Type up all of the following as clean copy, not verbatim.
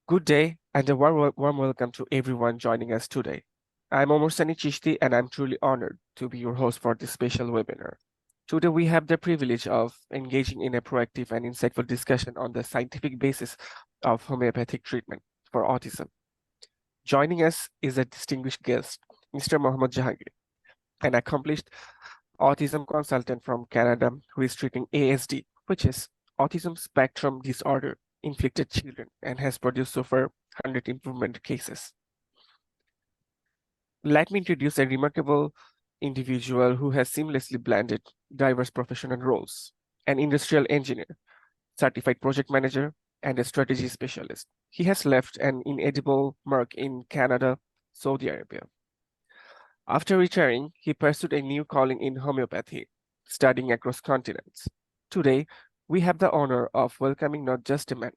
Good day and a warm welcome to everyone joining us today. I'm Omar Sani Chishti and I'm truly honored to be your host for this special webinar. Today we have the privilege of engaging in a proactive and insightful discussion on the scientific basis of homeopathic treatment for autism. Joining us is a distinguished guest, Mr. Mohammad Jahangir, an accomplished autism consultant from Canada who is treating ASD, which is Autism Spectrum Disorder inflicted children, and has produced so far 100 improvement cases. Let me introduce a remarkable individual who has seamlessly blended diverse professional roles: an industrial engineer, certified project manager, and a strategy specialist. He has left an inedible mark in Canada, Saudi Arabia. After retiring, he pursued a new calling in homeopathy, studying across continents. Today, we have the honor of welcoming not just a man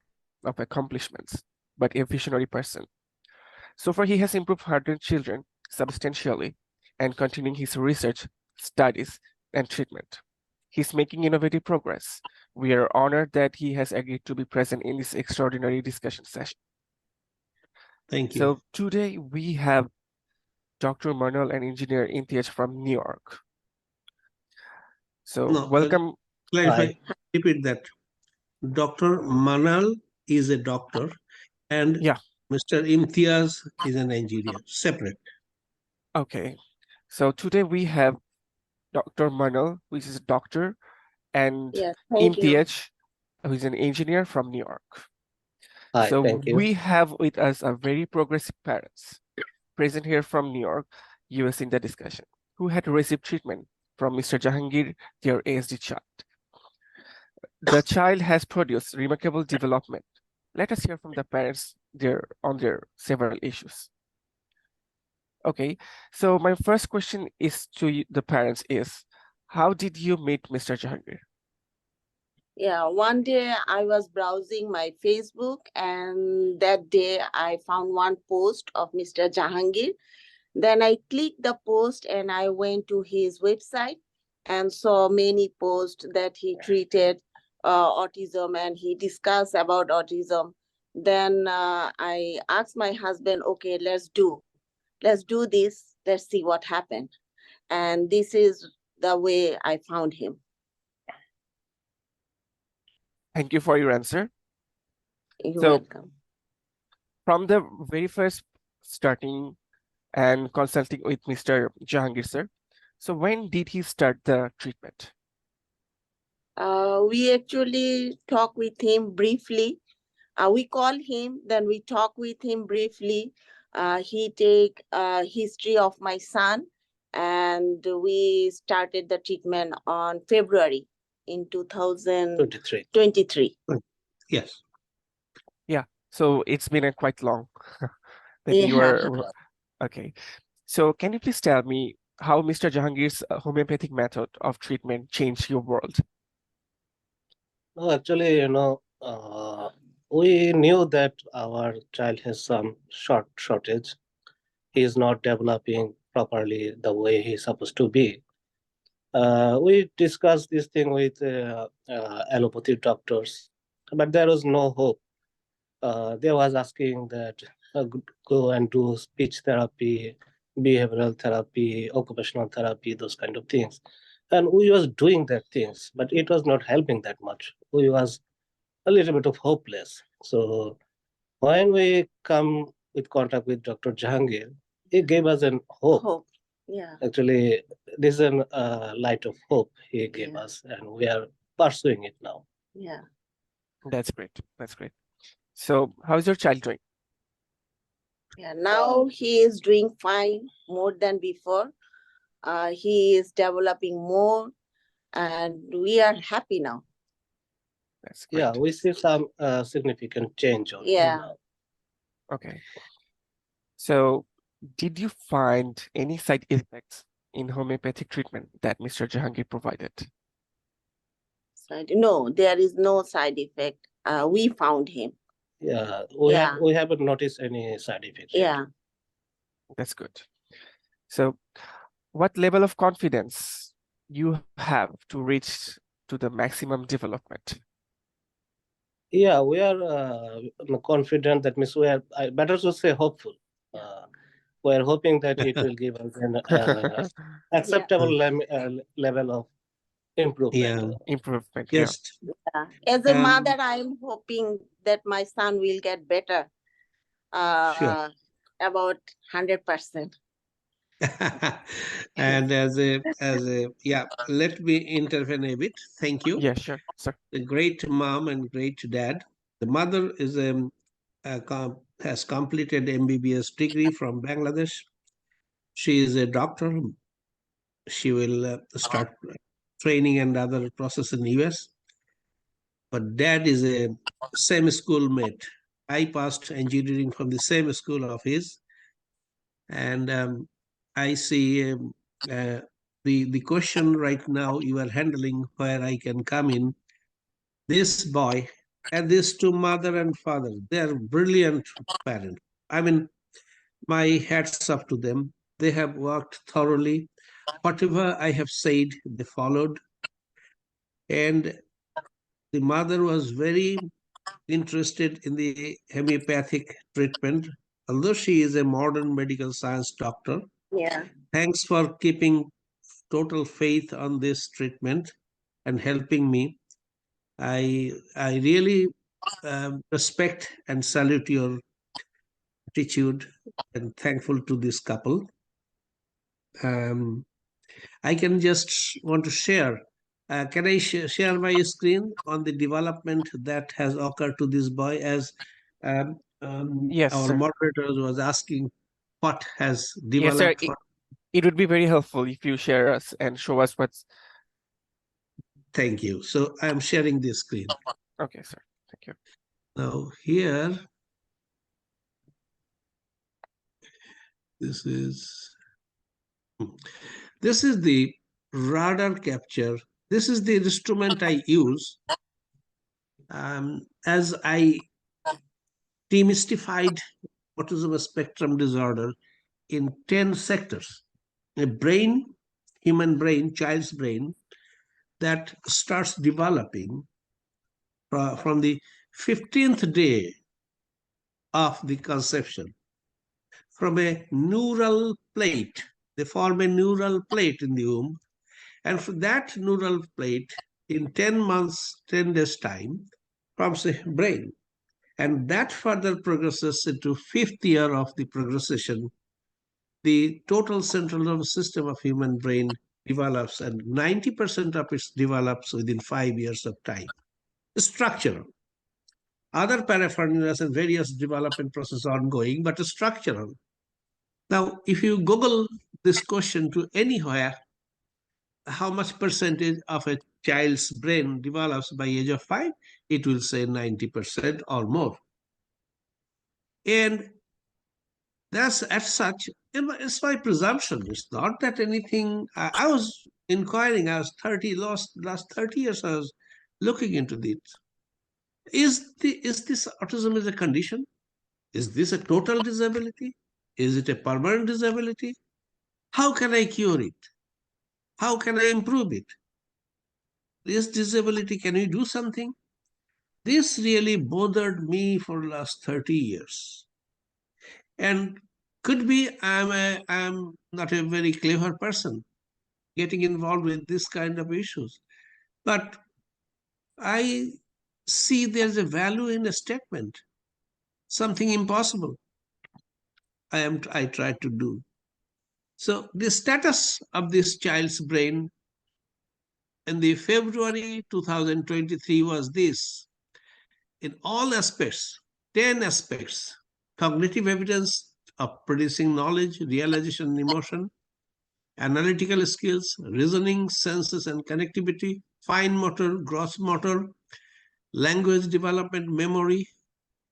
of accomplishments, but a visionary person. So far, he has improved 100 children substantially and continuing his research, studies, and treatment. He's making innovative progress. We are honored that he has agreed to be present in this extraordinary discussion session. Thank you. So today we have Dr. Manal, an engineer in TH from New York. So No, welcome. clarify, Hi. repeat that. Dr. Manal is a doctor and Yeah, Mr. Imtiaz is an engineer, separate. okay. So today we have Dr. Manal, which is a doctor, and Yes, thank you. MTH, who is an engineer from New York. Hi, So thank you. we have with us a very progressive parents present here from New York, US in the discussion, who had received treatment from Mr. Jahangir, their ASD child. The child has produced remarkable development. Let us hear from the parents on their several issues. Okay, so my first question is to the parents is, how did you meet Mr. Jahangir? Yeah, one day I was browsing my Facebook, and that day I found one post of Mr. Jahangir. Then I clicked the post and I went to his website and saw many posts that he treated autism and he discussed about autism. Then I asked my husband, okay, let's do this. Let's see what happened. And this is the way I found him. Thank you for your answer. You're So welcome. from the very first starting and consulting with Mr. Jahangir, sir, so when did he start the treatment? We actually talk with him briefly. We call him, then we talk with him briefly. He take history of my son, and we started the treatment on February in 2023. Yes. Yeah, so it's been a quite long that you Yeah. are, okay. So can you please tell me how Mr. Jahangir's homeopathic method of treatment changed your world? No, actually, we knew that our child has some shortage. He is not developing properly the way he's supposed to be. We discussed this thing with allopathy doctors, but there was no hope. They was asking that go and do speech therapy, behavioral therapy, occupational therapy, those kind of things. And we was doing that things, but it was not helping that much. We was a little bit of hopeless. So when we come with contact with Dr. Jahangir, he gave us an hope. Yeah. Actually, this is a light of hope he gave us, and we are pursuing it now. Yeah. That's great. That's great. So how's your child doing? Yeah, now he is doing fine, more than before. He is developing more, and we are happy now. That's great. Yeah, we see some significant change on him now. Okay. So did you find any side effects in homeopathic treatment that Mr. Jahangir provided? No, there is no side effect. We found him. Yeah, we haven't noticed any side effects. Yeah. That's good. So what level of confidence you have to reach to the maximum development? Yeah, we are confident. That means we are, I better to say hopeful. Uh, we are hoping that it will give us an acceptable level of improvement. Yeah, Improvement, yeah. just As a um, mother, I'm hoping that my son will get better, sure. uh, about 100%. And yeah, let me intervene a bit. Thank you. Yeah, sure, sir. A great mom and great dad. The mother is has completed MBBS degree from Bangladesh. She is a doctor. She will start training and other process in US. But dad is a same schoolmate. I passed engineering from the same school of his, and I see the question right now you are handling where I can come in. This boy and these two mother and father, they are brilliant parents. I mean, my hats off to them. They have worked thoroughly. Whatever I have said, they followed. And the mother was very interested in the homeopathic treatment. Although she is a modern medical science doctor, Yeah. thanks for keeping total faith on this treatment and helping me. I really respect and salute your attitude and thankful to this couple. Um, I can just want to share. Can I share my screen on the development that has occurred to this boy as Yes, our sir. moderator was asking what has Yes, sir. developed? It would be very helpful if you share us and show us what's. Thank you. So I am sharing this screen. Okay, sir. Thank you. Now here, this is this is the radar capture. This is the instrument I use as I demystified autism spectrum disorder in 10 sectors. A brain, human brain, child's brain, that starts developing from the 15th day of the conception, from a neural plate. They form a neural plate in the womb, and from that neural plate, in 10 months, 10 days' time, forms a brain. And that further progresses into fifth year of the progression. The total central nervous system of human brain develops, and 90% of it develops within 5 years of time. Structural. Other paraphernalia and various development processes are ongoing, but structural. Now, if you Google this question to anywhere, how much percentage of a child's brain develops by age of 5, it will say 90% or more. And that's as such, it's my presumption. It's not that anything, I was inquiring, I was 30, last 30 years, I was looking into this. Is this autism is a condition? Is this a total disability? Is it a permanent disability? How can I cure it? How can I improve it? This disability, can we do something? This really bothered me for the last 30 years. And could be I'm not a very clever person getting involved with this kind of issues. But I see there's a value in a statement, something impossible I try to do. So the status of this child's brain in the February 2023 was this: in all aspects, 10 aspects, cognitive evidence of producing knowledge, realization, and emotion, analytical skills, reasoning, senses, and connectivity, fine motor, gross motor, language development, memory,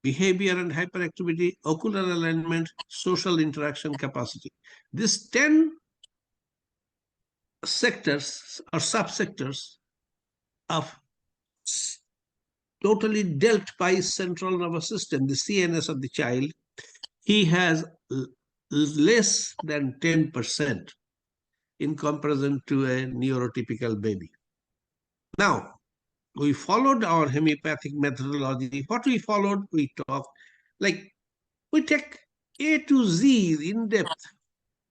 behavior and hyperactivity, ocular alignment, social interaction capacity. These 10 sectors or subsectors of totally dealt by central nervous system, the CNS of the child, he has less than 10% in comparison to a neurotypical baby. Now, we followed our homeopathic methodology. What we followed, we talked, like we take A to Z in depth.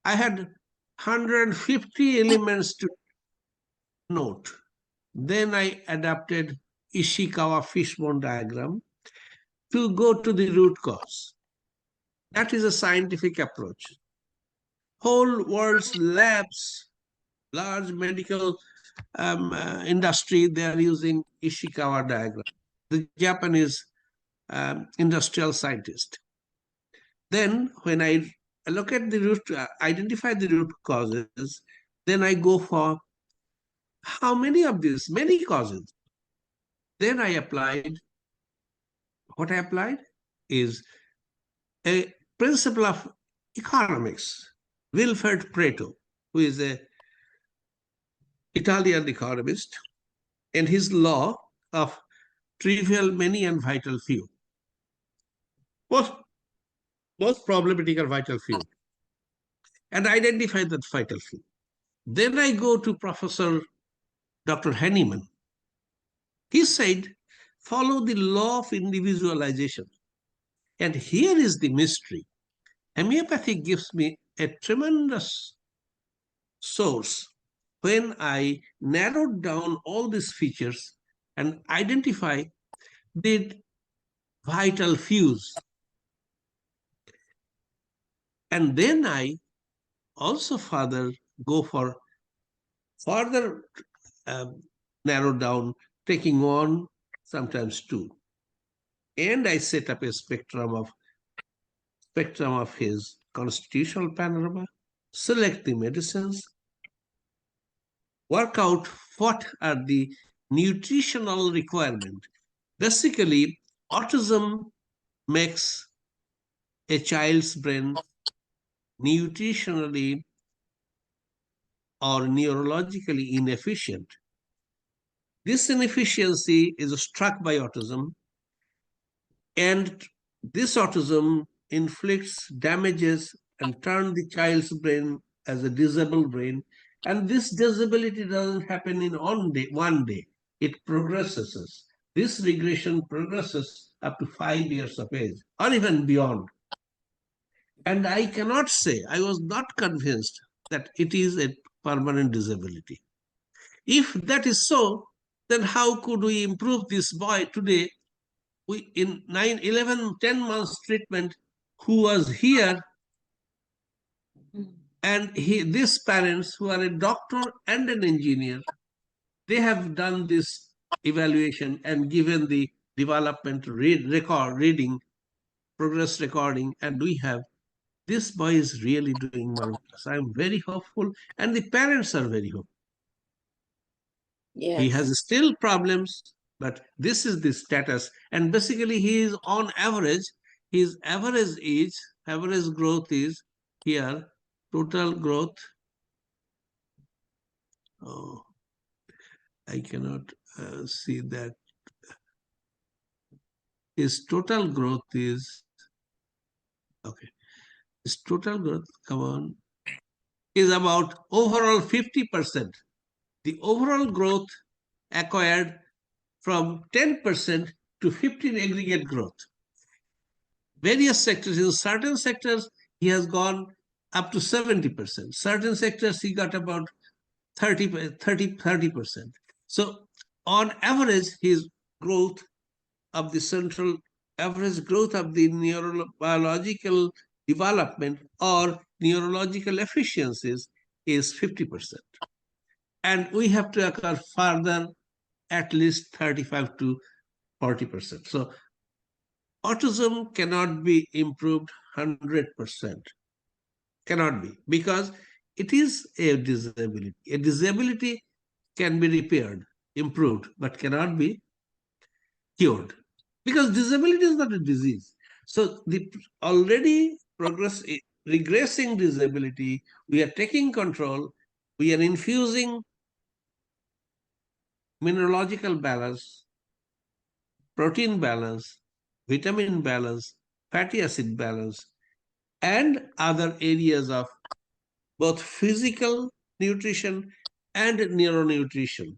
I had 150 elements to note. Then I adapted Ishikawa fishbone diagram to go to the root cause. That is a scientific approach. Whole world's labs, large medical industry, they are using Ishikawa diagram. The Japanese industrial scientist. Then when I look at the root, identify the root causes, then I go for how many of these, many causes. Then I applied, what I applied is a principle of economics. Wilfred Pareto, who is a Italian economist, and his law of trivial many and vital few. Most problematic are vital few. And identify that vital few. Then I go to Professor Dr. Henneman. He said, follow the law of individualization. And here is the mystery. Homeopathy gives me a tremendous source when I narrowed down all these features and identify the vital fews. And then I also further go for further narrow down, taking one, sometimes two. And I set up a spectrum of his constitutional panorama, select the medicines, work out what are the nutritional requirements. Basically, autism makes a child's brain nutritionally or neurologically inefficient. This inefficiency is struck by autism, and this autism inflicts damages and turns the child's brain as a disabled brain. And this disability doesn't happen in one day. It progresses. This regression progresses up to 5 years of age or even beyond. And I cannot say, I was not convinced that it is a permanent disability. If that is so, then how could we improve this boy today? We in 9, 11, 10 months treatment, who was here, and these parents who are a doctor and an engineer, they have done this evaluation and given the development reading, progress recording, and we have, this boy is really doing marvelous. I am very hopeful, and the parents are very hopeful. He has Yes. still problems, but this is the status. And basically, he is on average, his average age, average growth is here, total growth. Oh, I cannot see that. His total growth is, okay, his total growth, come on, is about overall 50%. The overall growth acquired from 10% to 15 aggregate growth. Various sectors, in certain sectors, he has gone up to 70%. Certain sectors, he got about 30%. So on average, his growth of the central, average growth of the neurobiological development or neurological efficiencies is 50%. And we have to occur further at least 35 to 40%. So autism cannot be improved 100%. Cannot be, because it is a disability. A disability can be repaired, improved, but cannot be cured, because disability is not a disease. So the already regressing disability, we are taking control, we are infusing mineralogical balance, protein balance, vitamin balance, fatty acid balance, and other areas of both physical nutrition and neuronutrition.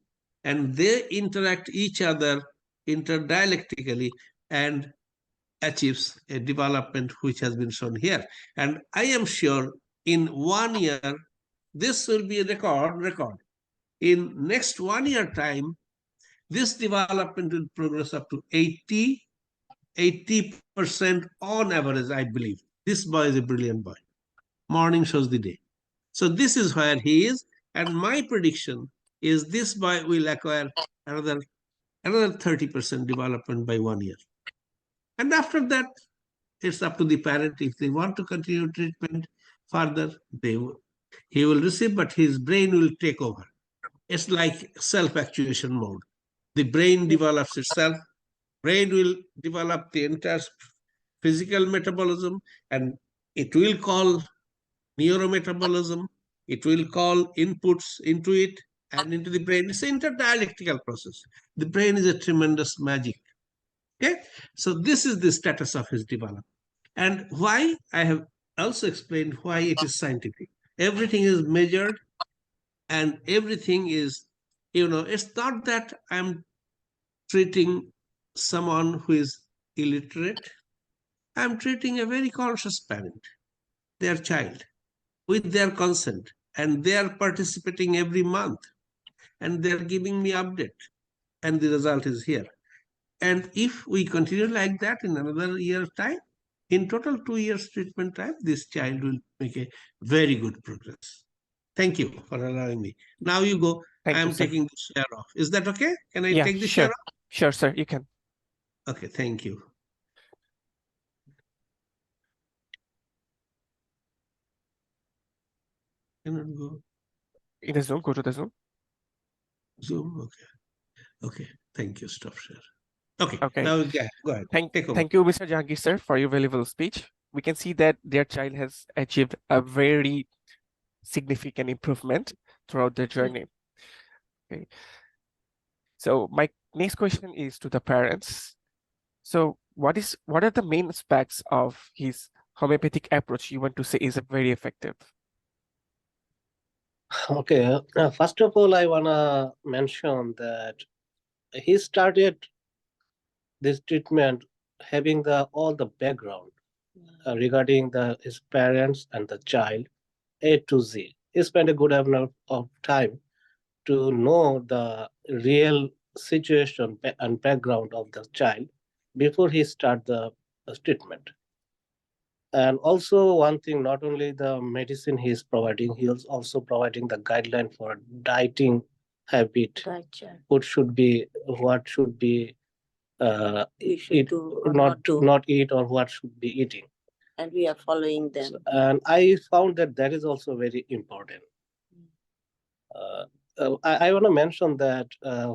and they interact each other interdialectically and achieves a development which has been shown here. And I am sure in 1 year, this will be a record. In next 1 year time, this development will progress up to 80% on average, I believe. This boy is a brilliant boy. Morning shows the day. So this is where he is. And my prediction is this boy will acquire another 30% development by 1 year. And after that, it's up to the parent. If they want to continue treatment further, he will receive, but his brain will take over. It's like self-actuation mode. The brain develops itself. Brain will develop the entire physical metabolism, and it will call neurometabolism. It will call inputs into it and into the brain. It's an interdialectical process. The brain is a tremendous magic. Okay, so this is the status of his development. And why? I have also explained why it is scientific. Everything is measured and everything is, it's not that I'm treating someone who is illiterate. I'm treating a very conscious parent, their child, with their consent, and they are participating every month, and they're giving me update, and the result is here. And if we continue like that in another year's time, in total 2 years treatment time, this child will make a very good progress. Thank you for allowing me. Now you go. Thank you, I'm sir. taking the share off. Is that okay? Can I Yeah, take the share sure. off? Sure, sir, you can. Okay, thank you. Can I go In the Zoom, go to the Zoom. Zoom? Okay. Okay, thank you. Stop share. Okay, Okay. now go ahead. Take over. Thank you, Mr. Jahangir, sir, for your valuable speech. We can see that their child has achieved a very significant improvement throughout their journey. Okay. So my next question is to the parents. So what are the main aspects of his homeopathic approach you want to say is very effective? Okay, first of all, I wanna mention that he started this treatment having all the background regarding his parents and the child, A to Z. He spent a good amount of time to know the real situation and background of the child before he start the treatment. And also one thing, not only the medicine he is providing, he is also providing the guideline for dieting habit. Gotcha. What should be You should eat, do or not do. not eat, or what should be eating. And we are following them. And I found that is also very important. I want to mention that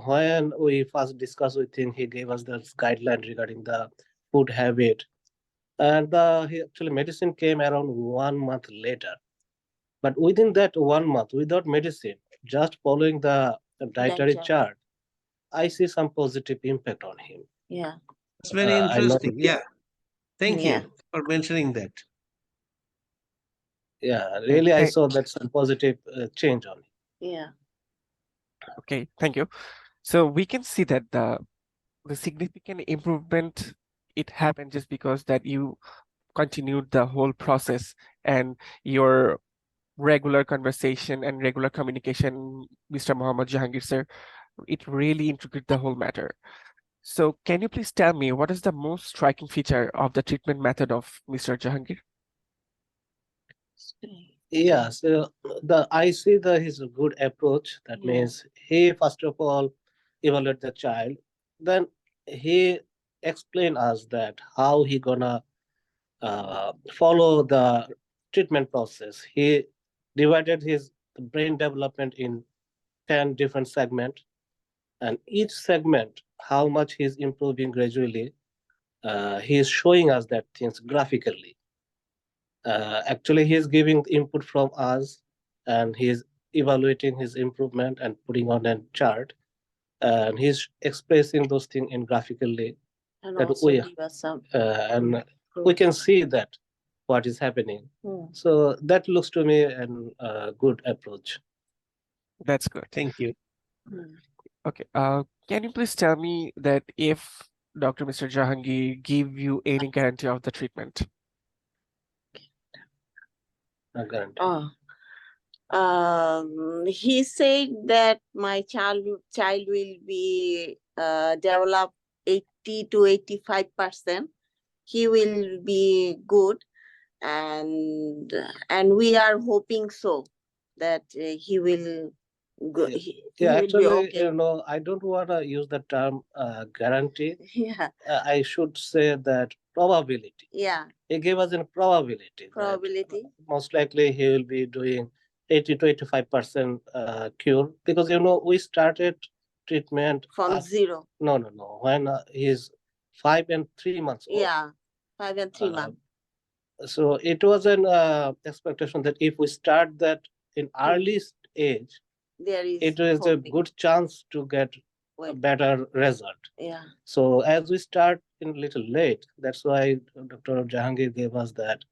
when we first discussed with him, he gave us this guideline regarding the food habit. And actually medicine came around 1 month later. But within that 1 month, without medicine, just following the dietary Diet chart. chart, I see some positive impact on him. Yeah. It's very I interesting. noticed- Yeah. Thank Yeah. you for mentioning that. Yeah, really, I Okay. saw that some positive change on him. Yeah. Okay, thank you. So we can see that the significant improvement, it happened just because that you continued the whole process and your regular conversation and regular communication, Mr. Mohammad Jahangir sir, it really integrated the whole matter. So can you please tell me what is the most striking feature of the treatment method of Mr. Jahangir? Yeah, so I see his good approach. That Yeah. means he first of all evaluate the child, then he explain us that how he gonna follow the treatment process. He divided his brain development in 10 different segments, and each segment how much he's improving gradually. He is showing us that things graphically. Actually, he is giving input from us, and he is evaluating his improvement and putting on a chart, and he's expressing those things in graphically, And that also give us some. and we can see that what is happening. So that looks to me a good approach. That's good. Thank you. Okay. Can you please tell me that if Dr. Mr. Jahangir give you any guarantee of the treatment? I guarantee. Oh, he said that my child will be develop 80 to 85%. He will be good, and we are hoping so that he will go. Yeah. He Yeah, will be actually, okay. I don't want to use the term guarantee. Yeah, I should say that probability. yeah, He gave us a probability that probability. most likely he will be doing 80 to 85% cure, because we started treatment From zero. no, when he's 5 and 3 months old. Yeah, 5 and 3 months. So it was an expectation that if we start that in early age, There is it is a hoping. good chance to get a Wait, better result. yeah, So as we start in little late, that's why Dr. Jahangir gave us that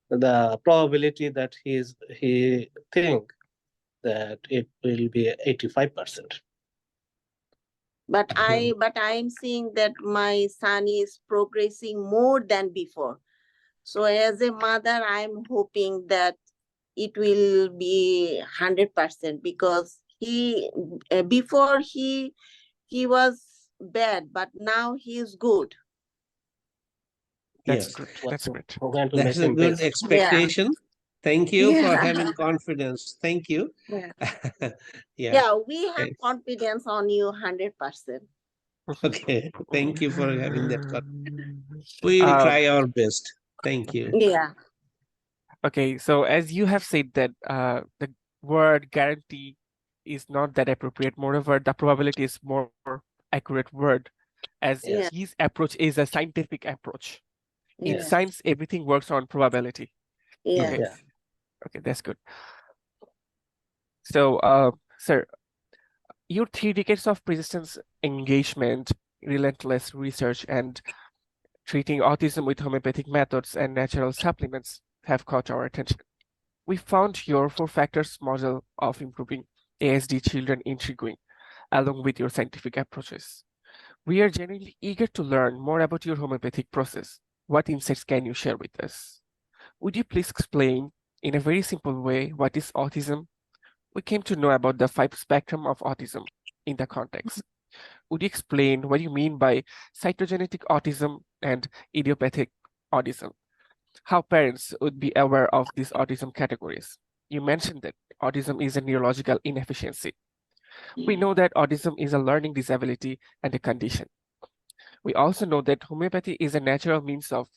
the probability that he think that it will be 85%. but I am seeing that my son is progressing more than before. So as a mother, I'm hoping that it will be 100%, because before he was bad, but now he is good. That's Yes, good. Well, That's great. we're going to that's make a him good best. expectation. Thank you for Yeah. having confidence. Thank you. Yeah. Yeah. Yeah, we have Okay. confidence on you 100%. Okay. Thank you for having that confidence. We'll Um, try our best. Thank you. Yeah. okay, so as you have said that the word guarantee is not that appropriate. Moreover, the probability is more accurate word, as Yeah. his approach is a scientific approach. In Yeah. science, everything works on probability. Yeah. Okay, Yeah. okay, that's good. So, sir, your 3 decades of persistence, engagement, relentless research, and treating autism with homeopathic methods and natural supplements have caught our attention. We found your 4 factors model of improving ASD children intriguing, along with your scientific approaches. We are genuinely eager to learn more about your homeopathic process. What insights can you share with us? Would you please explain in a very simple way what is autism? We came to know about the 5 spectrum of autism in the context. Would you explain what you mean by cytogenetic autism and idiopathic autism? How parents would be aware of these autism categories? You mentioned that autism is a neurological inefficiency. We know that autism is a learning disability and a condition. We also know that homeopathy is a natural means of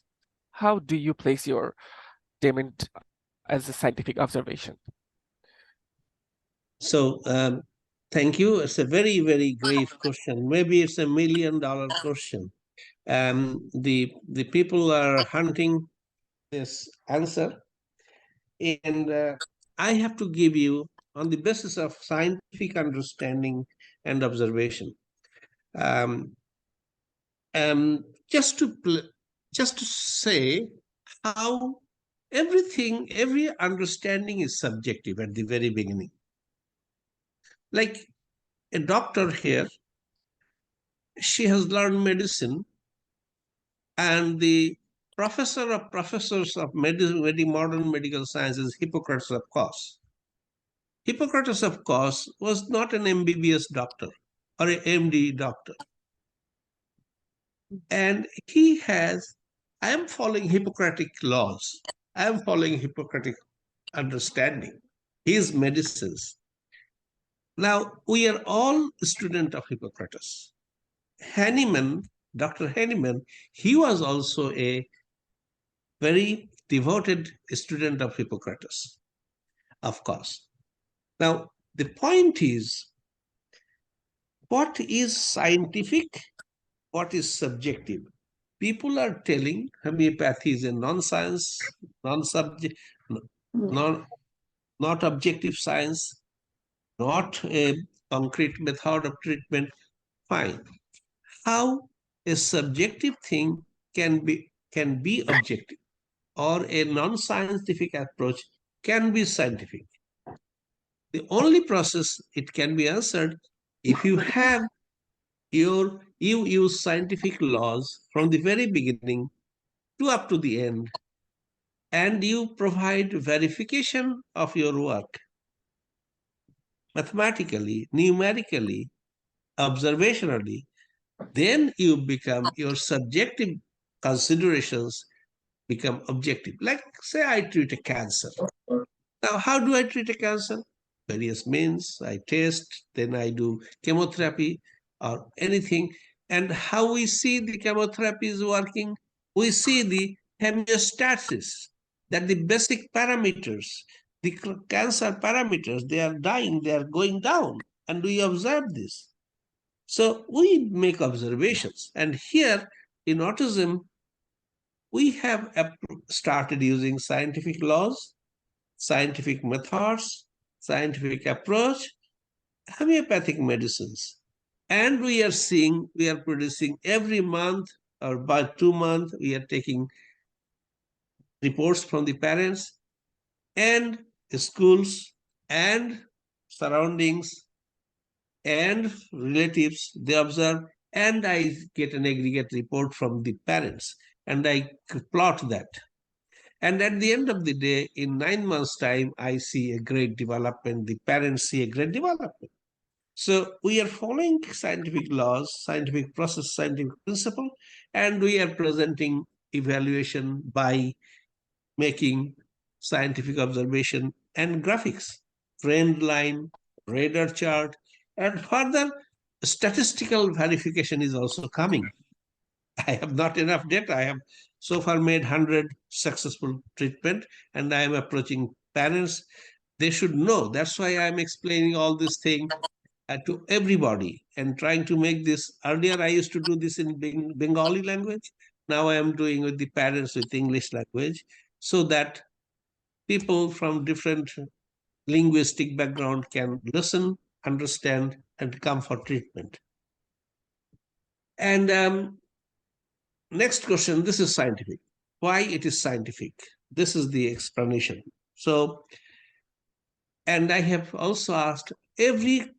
how do you place your statement as a scientific observation? So, thank you. It's a very, very grave question. Maybe it's $1 million question. The people are hunting this answer, and I have to give you on the basis of scientific understanding and observation. Um, just to just to say how every understanding is subjective at the very beginning. Like a doctor here, she has learned medicine, and the professor of professors of medicine, very modern medical sciences, Hippocrates of Cos. Hippocrates of Cos was not an MBBS doctor or an MD doctor. And he has, I am following Hippocratic laws. I am following Hippocratic understanding, his medicines. Now, we are all student of Hippocrates. Hahnemann, Dr. Hahnemann, he was also a very devoted student of Hippocrates, of course. Now, the point is, what is scientific? What is subjective? People are telling homeopathy is a non-science, non-subject, non, not objective science, not a concrete method of treatment. Fine. How a subjective thing can be objective, or a non-scientific approach can be scientific? The only process it can be answered If you have you use scientific laws from the very beginning to up to the end, and you provide verification of your work mathematically, numerically, observationally, then your subjective considerations become objective. Like, say, I treat a cancer. Now, how do I treat a cancer? Various means. I test, then I do chemotherapy or anything. And how we see the chemotherapy is working, we see the homeostasis, that the basic parameters, the cancer parameters, they are dying, they are going down, and we observe this. So we make observations. And here in autism, we have started using scientific laws, scientific methods, scientific approach, homeopathic medicines. And we are producing every month or by 2 months, we are taking reports from the parents and the schools and surroundings and relatives. They observe, and I get an aggregate report from the parents, and I plot that. And at the end of the day, in 9 months' time, I see a great development. The parents see a great development. So we are following scientific laws, scientific process, scientific principle, and we are presenting evaluation by making scientific observation and graphics, trend line, radar chart, and further statistical verification is also coming. I have not enough data. I have so far made 100 successful treatment, and I am approaching parents. They should know. That's why I'm explaining all this thing to everybody and trying to make this. Earlier, I used to do this in Bengali language. Now I am doing with the parents with English language, so that people from different linguistic background can listen, understand, and come for treatment. And next question, this is scientific. Why it is scientific? This is the explanation. So, and I have also asked, every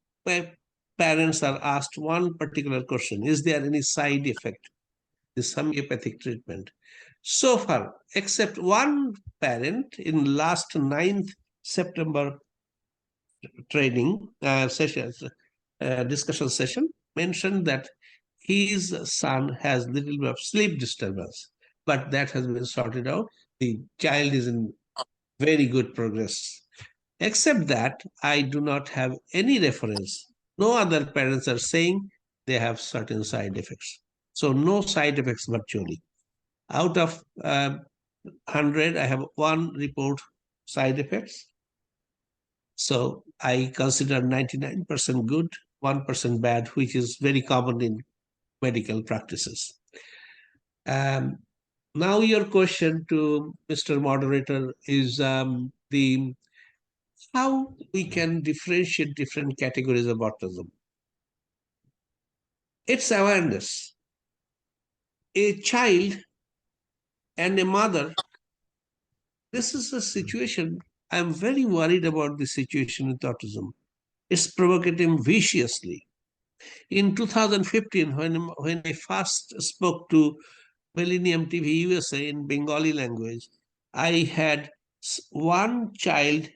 parents are asked one particular question: is there any side effect, this homeopathic treatment? So far, except one parent in last 9th September training discussion session, mentioned that his son has little bit of sleep disturbance, but that has been sorted out. The child is in very good progress. Except that, I do not have any reference. No other parents are saying they have certain side effects. So no side effects virtually. Out of 100, I have one report side effects. So I consider 99% good, 1% bad, which is very common in medical practices. Now your question to Mr. Moderator is how we can differentiate different categories of autism. It's awareness. A child and a mother, this is a situation, I'm very worried about the situation with autism. It's provocative viciously. In 2015, when I first spoke to Millennium TV USA in Bengali language, I had one child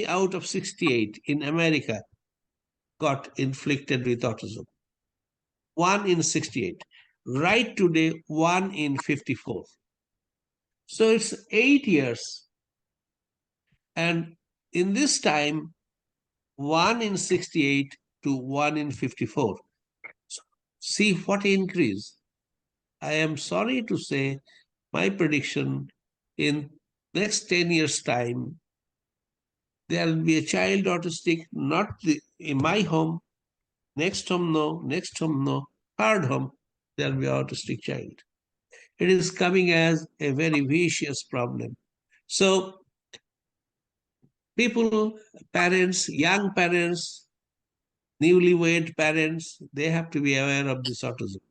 out of 68 in America got inflicted with autism. 1 in 68. Right today, 1 in 54. So it's 8 years. And in this time, 1 in 68 to 1 in 54. So see what increase. I am sorry to say, my prediction, in next 10 years' time, there will be a child autistic, not in my home, next home no, third home, there will be autistic child. It is coming as a very vicious problem. So people, parents, young parents, newlywed parents, they have to be aware of this autism.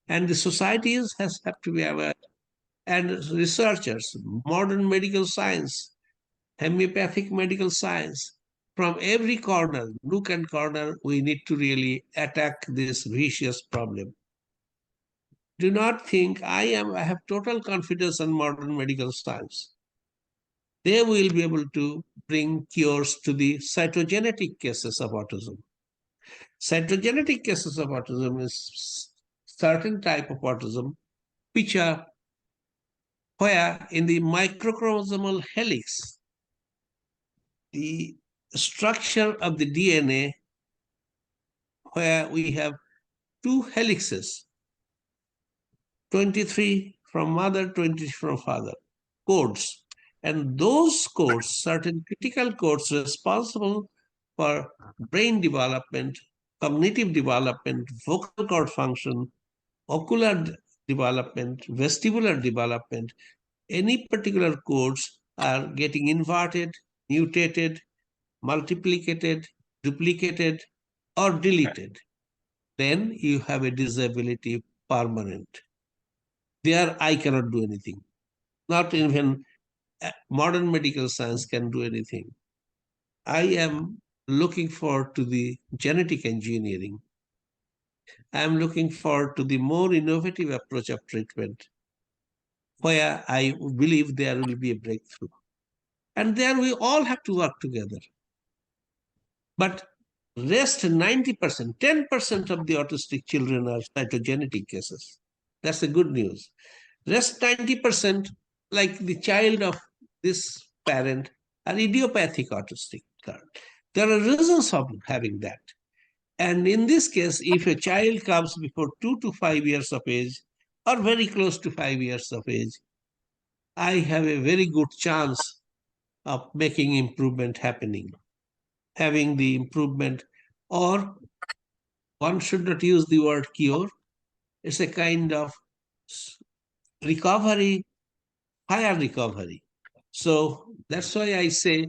And the societies have to be aware. And researchers, modern medical science, homeopathic medical science, from every corner, nook and corner, we need to really attack this vicious problem. Do not think I have total confidence in modern medical science. They will be able to bring cures to the cytogenetic cases of autism. Cytogenetic cases of autism is certain type of autism which are where in the microchromosomal helix, the structure of the DNA, where we have two helixes, 23 from mother, 20 from father, codes. And those codes, certain critical codes responsible for brain development, cognitive development, vocal cord function, ocular development, vestibular development, any particular codes are getting inverted, mutated, multiplicated, duplicated, or deleted, then you have a disability permanent. There I cannot do anything. Not even modern medical science can do anything. I am looking forward to the genetic engineering. I am looking forward to the more innovative approach of treatment, where I believe there will be a breakthrough. And there we all have to work together. But rest 90%, 10% of the autistic children are cytogenetic cases. That's the good news. Rest 90%, like the child of this parent, are idiopathic autistic. There are reasons of having that. And in this case, if a child comes before 2 to 5 years of age, or very close to 5 years of age, I have a very good chance of making improvement happening, having the improvement, or one should not use the word cure. It's a kind of recovery, higher recovery. So that's why I say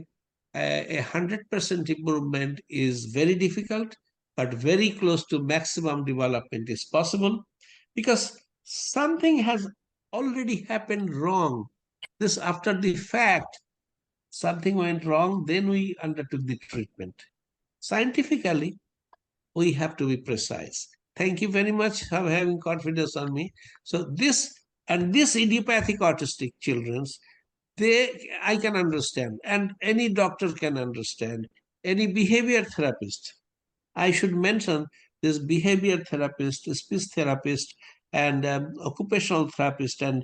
a 100% improvement is very difficult, but very close to maximum development is possible, because something has already happened wrong. This after the fact, something went wrong, then we undertook the treatment. Scientifically, we have to be precise. Thank you very much for having confidence on me. So this idiopathic autistic children's, I can understand, and any doctor can understand, any behavior therapist. I should mention this behavior therapist, speech therapist, and occupational therapist, and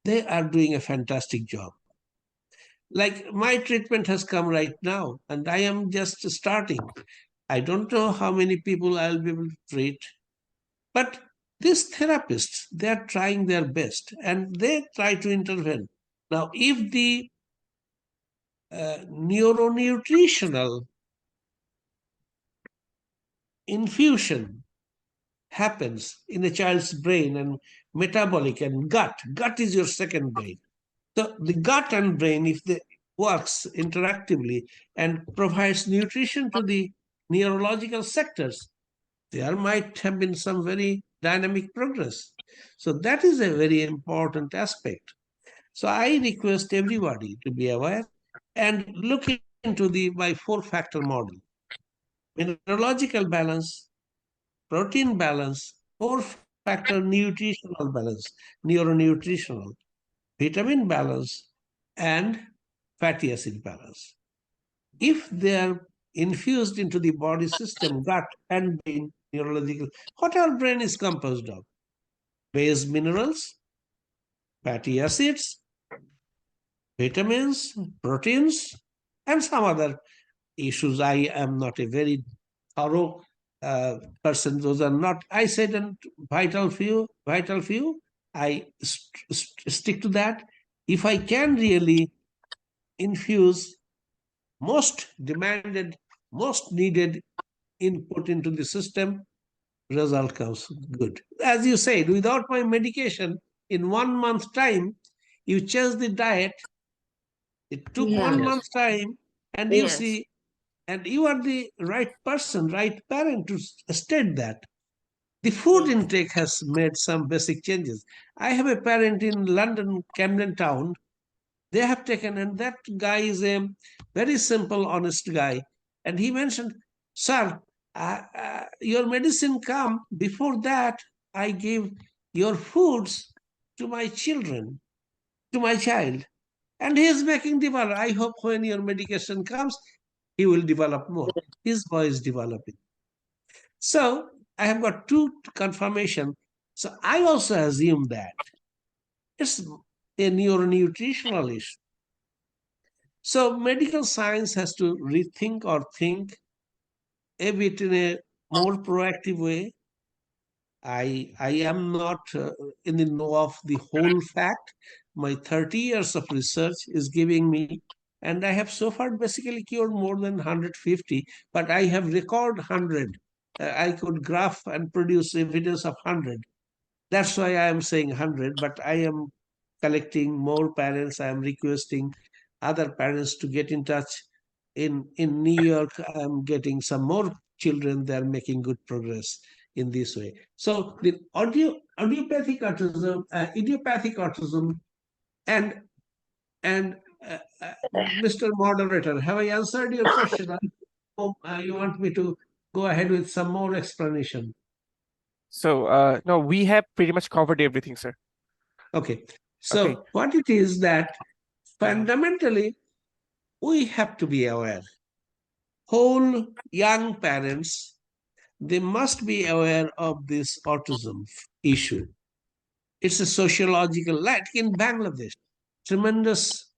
they are doing a fantastic job. Like my treatment has come right now, and I am just starting. I don't know how many people I'll be able to treat, but these therapists, they are trying their best and they try to intervene. Now, if the neuronutritional infusion happens in a child's brain and metabolic and gut is your second brain. So the gut and brain, if they works interactively and provides nutrition to the neurological sectors, there might have been some very dynamic progress. So that is a very important aspect. So I request everybody to be aware and look into my 4-factor model: mineralogical balance, protein balance, 4-factor nutritional balance, neuronutritional, vitamin balance, and fatty acid balance. If they are infused into the body system, gut and brain, neurological, what our brain is composed of: base minerals, fatty acids, vitamins, proteins, and some other issues. I am not a very thorough person. Those are not, I said, a vital few. I stick to that. If I can really infuse most demanded, most needed input into the system, result comes good. As you said, without my medication, in 1 month time, you change the diet. It took Yeah. 1 Yes. month time, and you Yes. see, and you are the right person, right parent to state that. The food Yes. intake has made some basic changes. I have a parent in London, Camden Town. They have taken, and that guy is a very simple, honest guy. And he mentioned, sir, your medicine come. Before that, I gave your foods to my children, to my child. And he is making develop. I hope when your medication comes, he will develop more. His boy is developing. So I have got two confirmation. So I also assume that it's a neuronutritional issue. So medical science has to rethink or think a bit in a more proactive way. I am not in the know of the whole fact. My 30 years of research is giving me, and I have so far basically cured more than 150, but I have record 100. I could graph and produce evidence of 100. That's why I am saying 100, but I am collecting more parents. I am requesting other parents to get in touch. In New York, I am getting some more children. They are making good progress in this way. So the idiopathic autism, and Mr. Moderator, have I answered your question? I hope you want me to go ahead with some more explanation. So, no, we have pretty much covered everything, sir. Okay. Okay. So what it is that fundamentally we have to be aware. Whole young parents, they must be aware of this autism issue. It's a sociological, like in Bangladesh, tremendous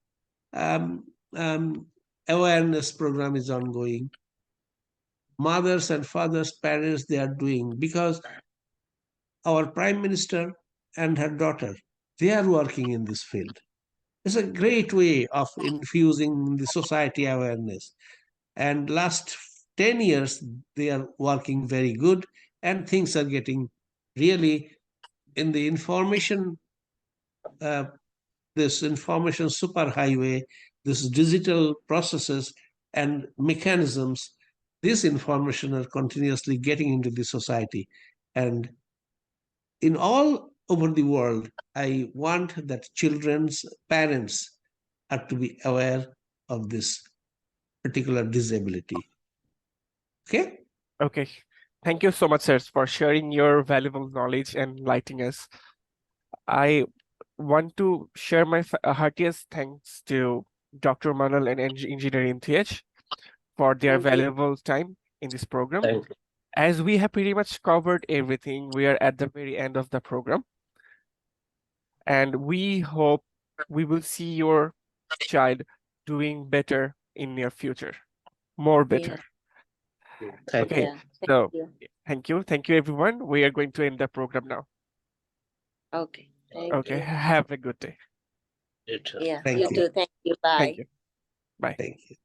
um, um, awareness program is ongoing. Mothers and fathers, parents, they are doing, because our prime minister and her daughter, they are working in this field. It's a great way of infusing the society awareness. And last 10 years, they are working very good, and things are getting really in the information, this information superhighway, this digital processes and mechanisms, this information are continuously getting into the society. And in all over the world, I want that children's parents are to be aware of this particular disability. Okay? Okay. Thank you so much, sir, for sharing your valuable knowledge and enlightening us. I want to share my heartiest thanks to Dr. Manal and Engineer MTH for their Thank you. valuable time in this program. Thank you. As we have pretty much covered everything, we are at the very end of the program. And we hope we will see your child doing better in near future, more better. Thank Okay, you. Yeah, so you. thank you. Thank you, everyone. We are going to end the program now. Okay, thank Okay, you. have a good day. You too. Yeah, Thank you you. too. Thank you. Bye. Thank you. Bye. Thank you.